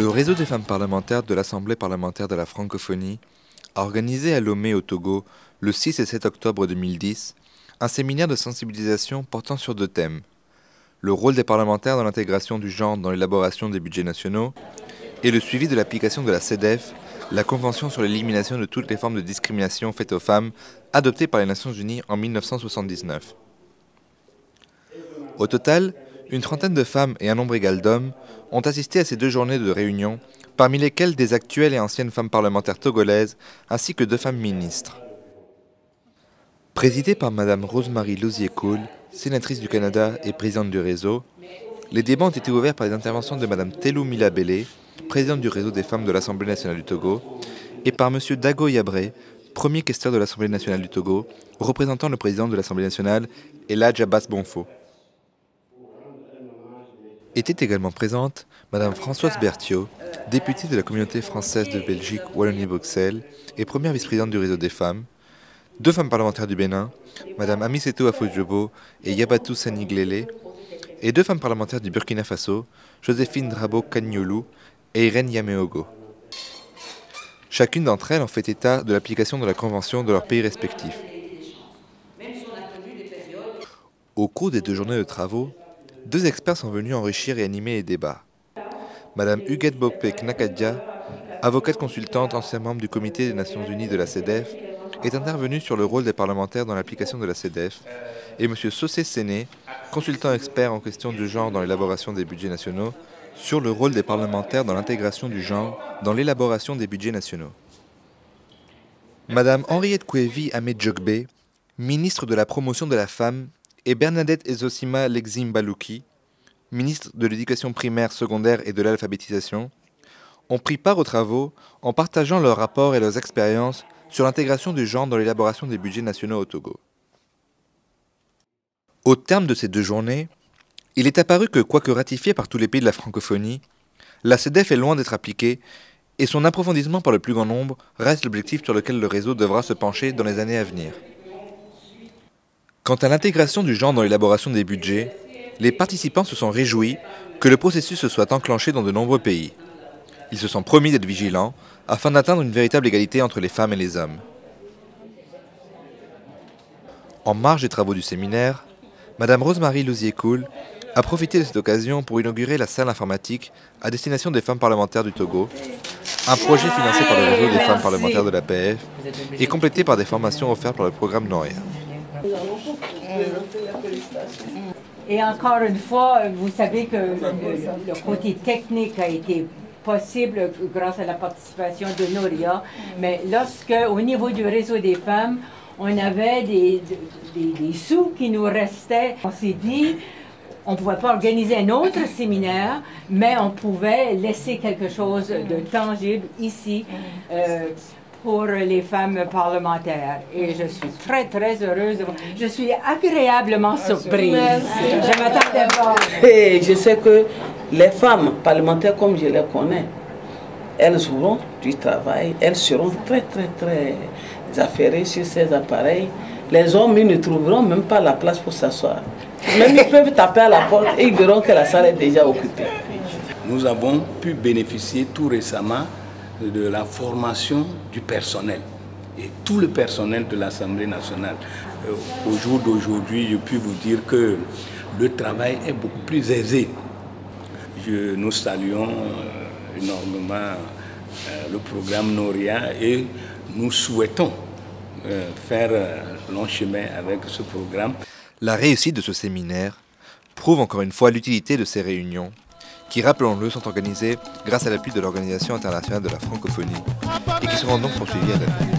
Le réseau des femmes parlementaires de l'Assemblée parlementaire de la francophonie a organisé à Lomé au Togo, le 6 et 7 octobre 2010, un séminaire de sensibilisation portant sur 2 thèmes. Le rôle des parlementaires dans l'intégration du genre dans l'élaboration des budgets nationaux et le suivi de l'application de la CEDEF, la Convention sur l'élimination de toutes les formes de discrimination faites aux femmes, adoptée par les Nations Unies en 1979. Au total, une trentaine de femmes et un nombre égal d'hommes ont assisté à ces 2 journées de réunion, parmi lesquelles des actuelles et anciennes femmes parlementaires togolaises, ainsi que 2 femmes ministres. Présidée par Mme Rosemary Lozier-Coul, sénatrice du Canada et présidente du réseau, les débats ont été ouverts par les interventions de Mme Telou Mila-Bélé, présidente du réseau des femmes de l'Assemblée nationale du Togo, et par M. Dago Yabré, premier questeur de l'Assemblée nationale du Togo, représentant le président de l'Assemblée nationale, Eladj Abbas Bonfo. Était également présente Mme Françoise Berthiaud, députée de la communauté française de Belgique Wallonie-Bruxelles et première vice-présidente du réseau des femmes, 2 femmes parlementaires du Bénin, Mme Amisetou Afodjobo et Yabatou Saniglele, et 2 femmes parlementaires du Burkina Faso, Joséphine Drabo Kagnolou et Irène Yameogo. Chacune d'entre elles ont fait état de l'application de la Convention de leur pays respectifs. Au cours des 2 journées de travaux, 2 experts sont venus enrichir et animer les débats. Madame Huguette Bopek Nakadia, avocate consultante, ancien membre du comité des Nations Unies de la CEDEF, est intervenue sur le rôle des parlementaires dans l'application de la CEDEF, et M. Sossé Séné, consultant expert en question du genre dans l'élaboration des budgets nationaux, sur le rôle des parlementaires dans l'intégration du genre dans l'élaboration des budgets nationaux. Madame Henriette Kouevi Ahmed Jogbe, ministre de la promotion de la femme, et Bernadette Ezosima Lexim-Balouki, ministre de l'Éducation primaire, secondaire et de l'alphabétisation, ont pris part aux travaux en partageant leurs rapports et leurs expériences sur l'intégration du genre dans l'élaboration des budgets nationaux au Togo. Au terme de ces 2 journées, il est apparu que, quoique ratifiée par tous les pays de la francophonie, la CEDEF est loin d'être appliquée et son approfondissement par le plus grand nombre reste l'objectif sur lequel le réseau devra se pencher dans les années à venir. Quant à l'intégration du genre dans l'élaboration des budgets, les participants se sont réjouis que le processus se soit enclenché dans de nombreux pays. Ils se sont promis d'être vigilants afin d'atteindre une véritable égalité entre les femmes et les hommes. En marge des travaux du séminaire, Mme Rosemary Lozier-Coul a profité de cette occasion pour inaugurer la salle informatique à destination des femmes parlementaires du Togo, un projet financé par le réseau des femmes parlementaires de l'APF et complété par des formations offertes par le programme Noria. Et encore une fois, vous savez que le côté technique a été possible grâce à la participation de Noria, mais lorsque, au niveau du réseau des femmes, on avait des sous qui nous restaient, on s'est dit, on ne pouvait pas organiser un autre séminaire, mais on pouvait laisser quelque chose de tangible ici pour les femmes parlementaires. Et je suis très, très heureuse. Je suis agréablement surprise. Je m'attendais pas. Et je sais que les femmes parlementaires, comme je les connais, elles auront du travail, elles seront très, très, très affairées sur ces appareils. Les hommes, ils ne trouveront même pas la place pour s'asseoir. Même ils peuvent taper à la porte et ils verront que la salle est déjà occupée. Nous avons pu bénéficier tout récemment de la formation du personnel et tout le personnel de l'Assemblée nationale. Au jour d'aujourd'hui, je puis vous dire que le travail est beaucoup plus aisé. Nous saluons énormément le programme Noria et nous souhaitons faire long chemin avec ce programme. La réussite de ce séminaire prouve encore une fois l'utilité de ces réunions qui, rappelons-le, sont organisées grâce à l'appui de l'Organisation internationale de la francophonie et qui seront donc poursuivies à l'avenir.